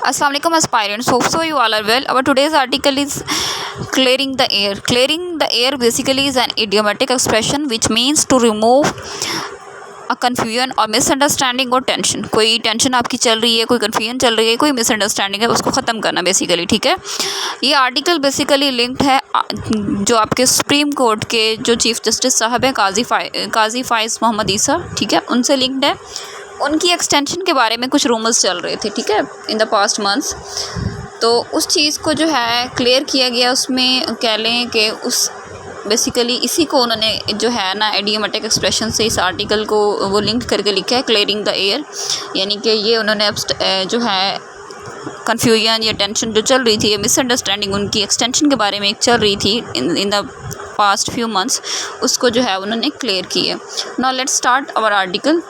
Assalamualaikum aspirants. Hope so you all are well. Our today's article is clearing the air. Clearing the air basically is an idiomatic expression which means to remove a confusion और misunderstanding और tension. कोई tension आपकी चल रही है, कोई confusion चल रही है, कोई मिसअंडरस्टैंडिंग है, उसको ख़त्म करना बेसिकली. ठीक है, ये आर्टिकल बेसिकली लिंक्ड है जो आपके सुप्रीम कोर्ट के जो चीफ जस्टिस साहब हैं काजी फाइज मोहम्मद ईसा, ठीक है, उनसे लिंक्ड है. उनकी एक्सटेंशन के बारे में कुछ रूमर्स चल रहे थे, ठीक है, इन द पास्ट मंथ्स. तो उस चीज़ को जो है क्लियर किया गया. उसमें कह लें कि उस बेसिकली इसी को उन्होंने जो है ना इडियोमेटिक एक्सप्रेशन से इस आर्टिकल को वो लिंक करके लिखा है, क्लियरिंग द एयर. यानी कि ये उन्होंने जो है कन्फ्यूजन या टेंशन जो चल रही थी, मिसअंडरस्टैंडिंग उनकी एक्सटेंशन के बारे में एक चल रही थी in the past few months, उसको जो है उन्होंने क्लियर किया. Now let's start our article.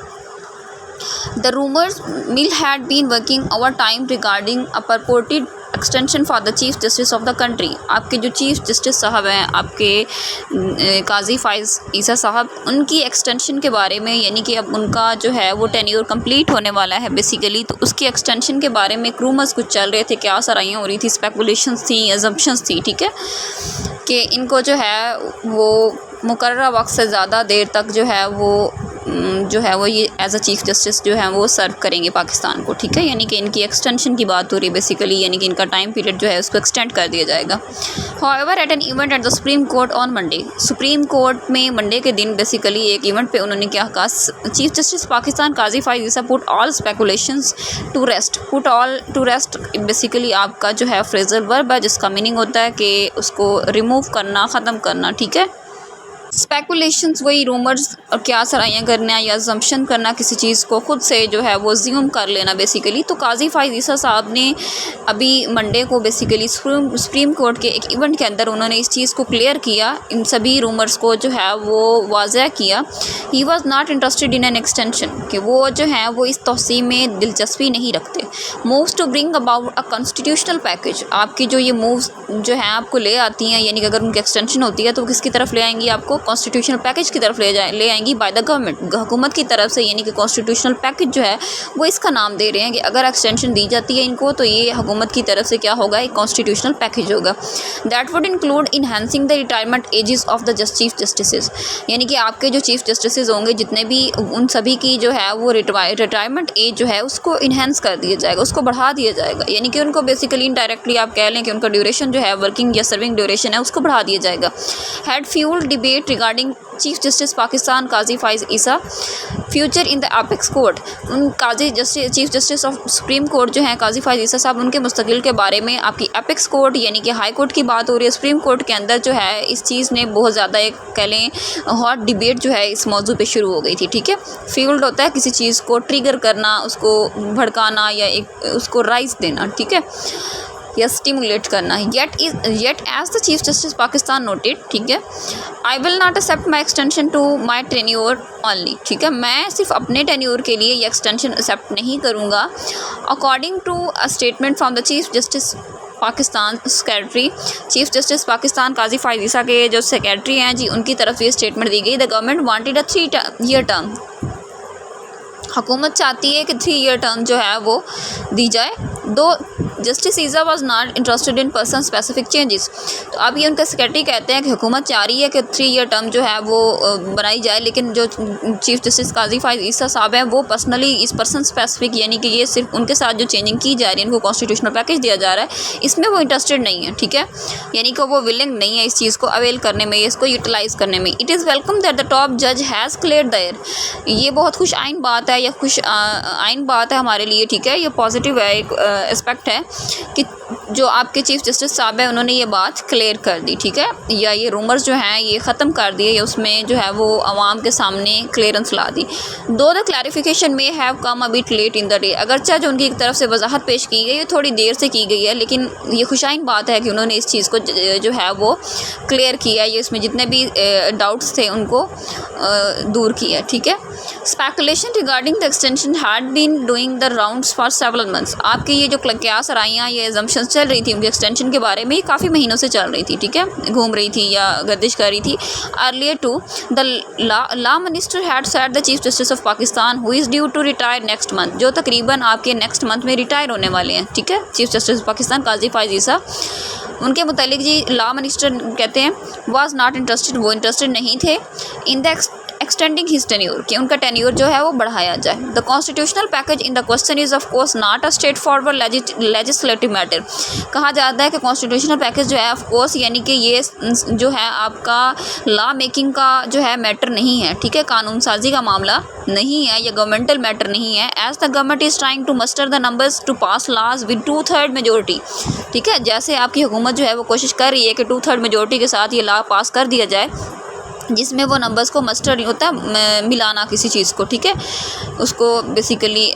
The rumors mill had been working over time regarding a purported extension for the Chief Justice of the country. आपके जो चीफ जस्टिस साहब हैं, आपके काजी फाइज ईसा साहब, उनकी एक्सटेंशन के बारे में, यानी कि अब उनका जो है वो टेन्योर कंप्लीट होने वाला है बेसिकली. तो उसकी एक्सटेंशन के बारे में रूमर्स कुछ चल रहे थे, क्या सराइयाँ हो रही थी, स्पेकुलेशंस थी, अजम्पशंस थी, ठीक है, कि इनको जो है वो मुकर्रर वक्त से ज़्यादा देर तक जो है वो ये एज अ चीफ जस्टिस जो है वो सर्व करेंगे पाकिस्तान को. ठीक है, यानी कि इनकी एक्सटेंशन की बात हो रही है बेसिकली, यानी कि इनका टाइम पीरियड जो है उसको एक्सटेंड कर दिया जाएगा. However at an event at the supreme court on Monday, supreme court में मंडे के दिन बेसिकली एक इवेंट पे उन्होंने क्या कहा, chief justice Pakistan Qazi Faez Isa put all speculations to rest. Put all to rest basically आपका जो है फ्रेजल वर्ब है जिसका मीनिंग होता है कि उसको रिमूव करना, ख़त्म करना. ठीक है, स्पेकुलेशंस वही रूमर्स और क्या सराइयाँ करना या अजम्पशन करना, किसी चीज़ को खुद से जो है वो ज्यूम कर लेना बेसिकली. तो काजी फाइज ईसा साहब ने अभी मंडे को बेसिकली सुप्रीम कोर्ट के एक इवेंट के अंदर उन्होंने इस चीज़ को क्लियर किया, इन सभी रूमर्स को जो है वो वाज़ह किया. He was not interested in an extension, कि वो जो है वो इस तोसी में दिलचस्पी नहीं रखते. Moves to bring about a constitutional package, आपकी जो ये मूव्स जो हैं आपको ले आती हैं, यानी कि अगर उनकी एक्सटेंशन होती है तो किसकी तरफ ले आएंगी, आपको कॉन्स्टिट्यूशनल पैकेज की तरफ ले आएंगी बाय द गवर्नमेंट, हुकूमत की तरफ से. यानी कि कॉन्स्टिट्यूशनल पैकेज जो है वो इसका नाम दे रहे हैं कि अगर एक्सटेंशन दी जाती है इनको तो ये हुकूमत की तरफ से क्या होगा, एक कॉन्स्टिट्यूशनल पैकेज होगा. That would include enhancing the retirement ages of the chief justice, यानी कि आपके जो चीफ जस्टिस होंगे जितने भी, उन सभी की जो है वो रिटायरमेंट एज जो है उसको इन्हेंस कर दिया जाएगा, उसको बढ़ा दिया जाएगा. यानी कि उनको बेसिकली इनडायरेक्टली आप कह लें कि उनका ड्यूरेशन जो है वर्किंग या सर्विंग ड्यूरेशन है उसको बढ़ा दिया जाएगा. Had fuelled debate regarding chief justice Pakistan Qazi Faez Isa future in the apex court. उन chief justice of supreme court जो हैं काजी फाइज ईसा साहब, उनके मुस्तकिल के बारे में आपकी एपेक्स कोर्ट यानी कि हाई कोर्ट की बात हो रही है. सुप्रीम कोर्ट के अंदर जो है इस चीज़ ने बहुत ज़्यादा एक कह लें हॉट डिबेट जो है इस मौजू पे शुरू हो गई थी. ठीक है, फ्यूल्ड होता है किसी चीज़ को ट्रिगर करना, उसको भड़काना या एक उसको राइज देना, ठीक है, या स्टिमुलेट करना. Yet as the chief justice Pakistan noted, ठीक है, I will not accept my extension to my tenure only. ठीक है, मैं सिर्फ अपने टेन्योर के लिए ये एक्सटेंशन एक्सेप्ट नहीं करूँगा. According to a statement from the chief justice Pakistan secretary, chief justice Pakistan Qazi Faez Isa के जो सेक्रेटरी हैं जी, उनकी तरफ ये स्टेटमेंट दी गई. The government wanted a 3-year term, हुकूमत चाहती है कि 3-year टर्म जो है वो दी जाए. दो justice Isa was not interested in person specific changes. तो अब ये उनका सेक्रेटरी कहते हैं कि हुकूमत चाह रही है कि 3-year टर्म जो है वो बनाई जाए, लेकिन जो चीफ जस्टिस काजी फाइज ईसा साहब हैं वो पर्सनली इस पर्सन स्पेसिफिक, यानी कि ये सिर्फ उनके साथ जो चेंजिंग की जा रही है, इनको कॉन्स्टिट्यूशनल पैकेज दिया जा रहा है, इसमें वो इंटरेस्टेड नहीं है. ठीक है, यानी कि वो विलिंग नहीं है इस चीज़ को अवेल करने में, इसको यूटिलाइज़ करने में. It is welcome that the top जज हैज़ क्लियर्ड द एयर. ये बहुत खुश आइन बात है या खुश आइन बात है हमारे लिए. ठीक है, ये पॉजिटिव है, एक एस्पेक्ट है कि जो आपके चीफ जस्टिस साहब हैं उन्होंने ये बात क्लियर कर दी. ठीक है, या ये रूमर्स जो हैं ये ख़त्म कर दिए, या उसमें जो है वो आवाम के सामने क्लियरेंस ला दी. Though the clarification may have come a bit late in the day, अगरचा जो उनकी तरफ से वजाहत पेश की गई है थोड़ी देर से की गई है, लेकिन ये खुशाइन बात है कि उन्होंने इस चीज़ को जो है वो क्लियर किया, ये इसमें जितने भी डाउट्स थे उनको दूर किया. ठीक है, speculation regarding the extension had been doing the rounds for several months. आपकी ये जो क्या सराइयाँ, ये एजम्पशंस चल रही थी उनके एक्सटेंशन के बारे में, काफ़ी महीनों से चल रही थी, ठीक है, घूम रही थी या गर्दिश कर रही थी। Earlier to the law minister had said the chief justice of Pakistan who is due to retire next month, जो तकरीबन आपके नेक्स्ट मंथ में रिटायर होने वाले हैं, ठीक है, chief justice of Pakistan Qazi Faez Isa, उनके मुतालिक जी लॉ मिनिस्टर कहते हैं वाज नॉट इंटरेस्टेड, वो इंटरेस्टेड नहीं थे in the extending his tenure, कि उनका टेन्योर जो है वो बढ़ाया जाए। The constitutional package in the question is of course not a straightforward legislative matter. कहा जाता है कि कॉन्स्टिट्यूशनल पैकेज जो है ऑफ कोर्स यानी कि ये जो है आपका लॉ मेकिंग का जो है मैटर नहीं है, ठीक है, कानून साजी का मामला नहीं है, या गवर्नमेंटल मैटर नहीं है। As the government is trying to muster the numbers to pass laws with 2/3 majority, ठीक है, जैसे आपकी हुकूमत जो है वो कोशिश कर रही है कि 2/3 मेजोरिटी के साथ ये लॉ पास कर दिया जाए, जिसमें वो नंबर्स को मस्टर नहीं होता मिलाना किसी चीज़ को, ठीक है, उसको बेसिकली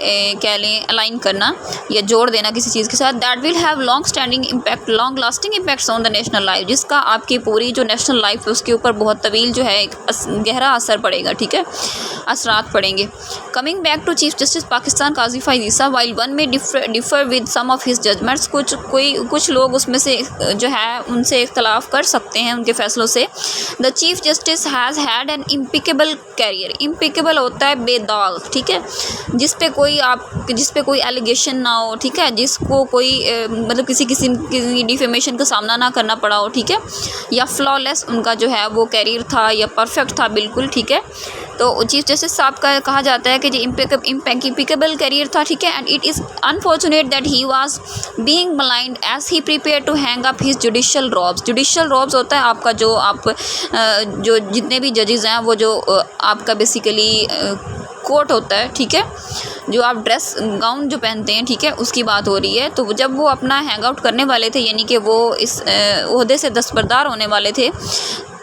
कह लें अलाइन करना या जोड़ देना किसी चीज़ के साथ। That will have long standing impact, long lasting impacts on the national life, जिसका आपकी पूरी जो नेशनल लाइफ है उसके ऊपर बहुत तवील जो है एक गहरा असर पड़ेगा, ठीक है, असरात पड़ेंगे। Coming back to chief justice Pakistan Qazi Faez Isa, while one may differ with some of his judgments, कुछ लोग उसमें से जो है उनसे इख्तलाफ कर सकते हैं उनके फैसलों से। The chief justice has had an impeccable career, impeccable होता है बेदाग, ठीक है, जिस पे कोई एलिगेशन ना हो, ठीक है, जिसको कोई मतलब किसी किस्म की डिफेमेशन का सामना ना करना पड़ा हो, ठीक है, या फ्लॉलेस उनका जो है वो कैरियर था या परफेक्ट था बिल्कुल, ठीक है। तो चीफ जस्टिस साहब का कहा जाता है कि जो इम्पिकेबल कैरियर था, ठीक है, and it is unfortunate that he was being maligned as he prepared to hang up his judicial robes. Judicial robes होता है आपका जो आप जो जितने भी जजेस हैं वो जो आपका बेसिकली कोट होता है, ठीक है, जो आप ड्रेस गाउन जो पहनते हैं, ठीक है, उसकी बात हो रही है। तो जब वो अपना हैंग आउट करने वाले थे, यानी कि वो इस ओहदे से दस्तबरदार होने वाले थे,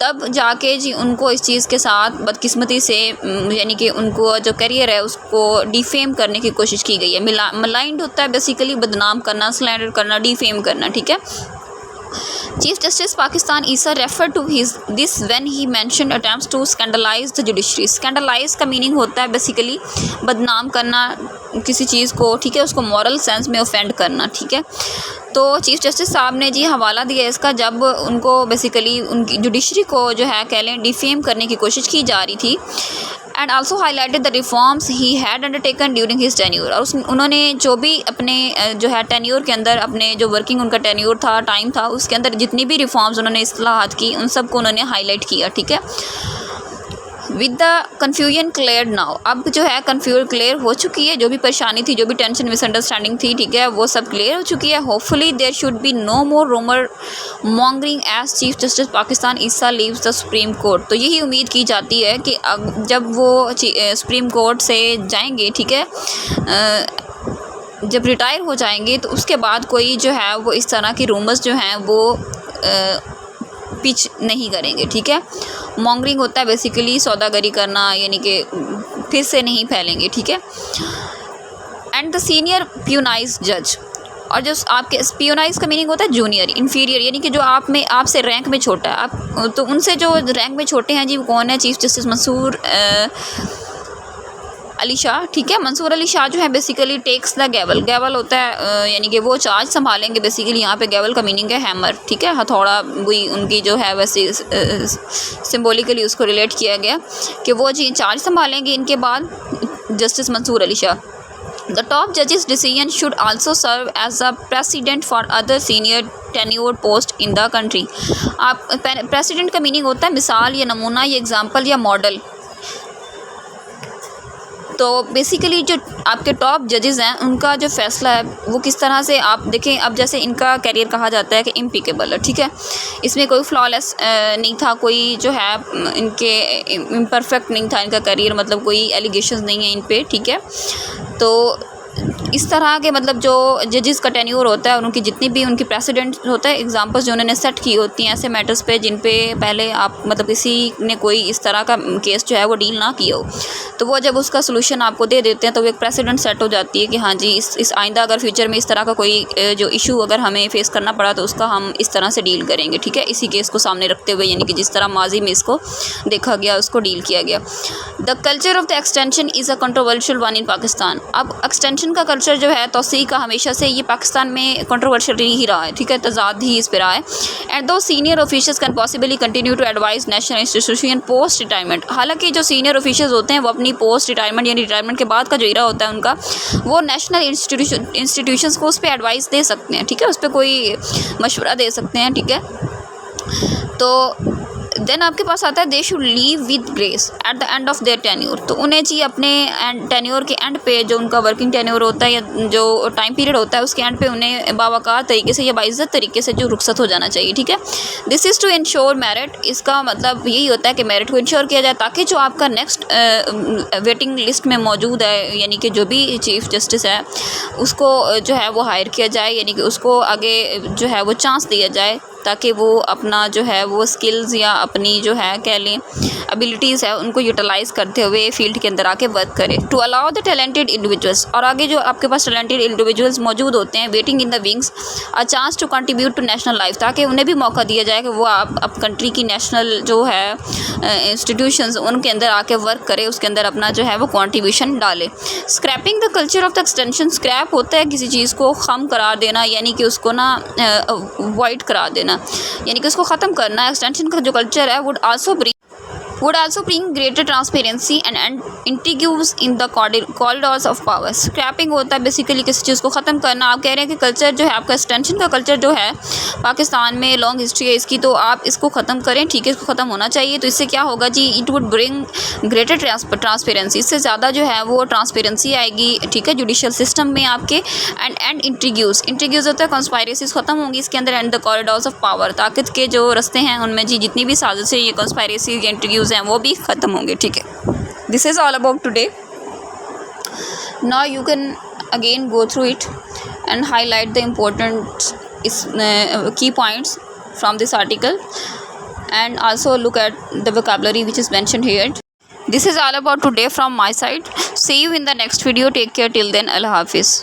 तब जाके जी उनको इस चीज़ के साथ बदकिस्मती से यानी कि उनको जो करियर है उसको डिफेम करने की कोशिश की गई है। मलाइंड होता है बेसिकली बदनाम करना, स्लैंडर करना, डिफेम करना, ठीक है। Chief Justice Pakistan Issa referred to this when he mentioned attempts to scandalize the judiciary. Scandalize का मीनिंग होता है बेसिकली बदनाम करना किसी चीज़ को, ठीक है, उसको मॉरल सेंस में ऑफेंड करना, ठीक है। तो चीफ जस्टिस साहब ने जी हवाला दिया इसका, जब उनको बेसिकली उनकी जुडिशरी को जो है कह लें डिफेम करने की कोशिश की जा रही थी। And also highlighted the reforms he had undertaken during his tenure, और उन्होंने जो भी अपने जो है टेन्योर के अंदर अपने जो वर्किंग उनका टेन्योर था, टाइम था, उसके अंदर जितनी भी रिफॉर्म्स उन्होंने इस्लाहात की उन सब को उन्होंने हाईलाइट किया, ठीक है। With the confusion clear now, अब जो है कन्फ्यूजन क्लियर हो चुकी है, जो भी परेशानी थी, जो भी टेंशन मिसअंडरस्टैंडिंग थी, ठीक है, वो सब क्लियर हो चुकी है। Hopefully there should be no more rumour mongering as chief justice Pakistan Isa leaves the supreme court. तो यही उम्मीद की जाती है कि अब जब वो सुप्रीम कोर्ट से जाएंगे, ठीक है, जब रिटायर हो जाएंगे, तो उसके बाद कोई जो है वो इस तरह की रूमर्स जो हैं वो पिच नहीं करेंगे, ठीक है। मॉन्गरिंग होता है बेसिकली सौदागरी करना, यानी कि फिर से नहीं फैलेंगे, ठीक है। एंड द सीनियर प्यूनाइज जज, और जो आपके पियोनाइज का मीनिंग होता है जूनियर, इन्फीरियर, यानी कि जो आपसे रैंक में छोटा है, आप तो उनसे जो रैंक में छोटे हैं जी वो कौन है? चीफ जस्टिस मंसूर अली शाह, ठीक है। मंसूर अली शाह जो है बेसिकली टेक्स द गैवल, गैवल होता है यानी कि वो चार्ज संभालेंगे, बेसिकली यहाँ पे गैवल का मीनिंग है हैमर, ठीक है, हथौड़ा, वही उनकी जो है वैसे सिम्बोलिकली उसको रिलेट किया गया कि वो जी चार्ज संभालेंगे इनके बाद justice Mansoor Ali Shah. The top judge's decision should also serve as a precedent for other senior tenured post in the country. आप प्रेसिडेंट का मीनिंग होता है मिसाल या नमूना या एग्जाम्पल या मॉडल। तो बेसिकली जो आपके टॉप जजेस हैं उनका जो फैसला है वो किस तरह से आप देखें। अब जैसे इनका कैरियर कहा जाता है कि इम्पिकेबल है, ठीक है, इसमें कोई फ्लॉलेस नहीं था, कोई जो है इनके इम्परफेक्ट नहीं था इनका कैरियर, मतलब कोई एलिगेशंस नहीं है इन पे, ठीक है। तो इस तरह के मतलब जो जजेस का टेन्योर होता है और उनकी जितनी भी उनकी प्रेसिडेंट होता है, एग्जांपल्स जो उन्होंने सेट की होती हैं ऐसे मैटर्स पे जिन पे पहले आप मतलब किसी ने कोई इस तरह का केस जो है वो डील ना किया हो, तो वो जब उसका सोल्यूशन आपको दे देते हैं तो वो एक प्रेसिडेंट सेट हो जाती है कि हाँ जी इस आइंदा अगर फ्यूचर में इस तरह का कोई जो इशू अगर हमें फेस करना पड़ा तो उसका हम इस तरह से डील करेंगे, ठीक है, इसी केस को सामने रखते हुए, यानी कि जिस तरह माजी में इसको देखा गया उसको डील किया गया। The culture of the extension is a controversial one in Pakistan. अब एक्सटेंशन का कल्चर जो है तोसी का हमेशा से ये पाकिस्तान में कंट्रोवर्शियल ही रहा है, ठीक है, तजाद ही इस पर रहा है। एंड दो senior officials can possibly continue to advise national institution post retirement. हालांकि जो सीनियर ऑफिशियल्स होते हैं वो अपनी पोस्ट रिटायरमेंट यानी रिटायरमेंट के बाद का जो इरा होता है उनका, वो नेशनल इंस्टीट्यूशंस को उस पर एडवाइस दे सकते हैं, ठीक है, उस पर कोई मशवरा दे सकते हैं, ठीक है। तो देन आपके पास आता है they should leave with grace at the end of their tenure. तो उन्हें चाहिए अपने टेन्योर के एंड पे, जो उनका वर्किंग टेन्योर होता है या जो टाइम पीरियड होता है उसके एंड पे उन्हें बावकार तरीके से या बाइज्जत तरीके से जो रुखसत हो जाना चाहिए, ठीक है। This is to ensure merit. इसका मतलब यही होता है कि मेरिट को इंश्योर किया जाए ताकि जो आपका नेक्स्ट वेटिंग लिस्ट में मौजूद है यानी कि जो भी चीफ जस्टिस है उसको जो है वो हायर किया जाए, यानी कि उसको आगे जो है वो चांस दिया जाए ताकि वो अपना जो है वो स्किल्स या अपनी जो है कह लें एबिलिटीज़ है उनको यूटिलाइज़ करते हुए फील्ड के अंदर आके वर्क करे। To allow the talented individuals, और आगे जो आपके पास टैलेंटेड इंडिविजुअल्स मौजूद होते हैं waiting in the wings a chance to contribute to national life, ताकि उन्हें भी मौका दिया जाए कि वो आप कंट्री की नेशनल जो है इंस्टीट्यूशंस उनके अंदर आके वर्क करे, उसके अंदर अपना जो है वो कॉन्ट्रीब्यूशन डाले। Scrapping the culture of the extension, scrap होता है किसी चीज़ को खम करार देना, यानी कि उसको ना वॉइड करा देना, यानी कि उसको ख़त्म करना। एक्सटेंशन का जो कल्चर है would also bring greater transparency and intrigues in the corridors of power. Scrapping होता है बेसिकली किसी चीज़ को ख़त्म करना। आप कह रहे हैं कि कल्चर जो है आपका एक्सटेंशन का कल्चर जो है पाकिस्तान में लॉन्ग हिस्ट्री है इसकी, तो आप इसको ख़त्म करें, ठीक है, इसको ख़त्म होना चाहिए। तो इससे क्या होगा जी, it would bring greater transparency, इससे ज़्यादा जो है वो ट्रांसपेरेंसी आएगी, ठीक है, जुडिशल सिस्टम में आपके। एंड इंट्रीग्यूज होता है कॉन्स्पायरेसीज ख़त्म होंगी इसके अंदर। And the corridors of power, ताकत के जो रस्ते हैं उनमें जी जितनी भी साजिशें ये कॉन्स्पायरेसीज या इंट्रीग्यूज हैं वो भी ख़त्म होंगे, ठीक है। This is all about today. Now you can again go through it and highlight the important key points from this article and also look at the vocabulary which is mentioned here. This is all about today from my side. See you in the next video. Take care till then. Allah Hafiz.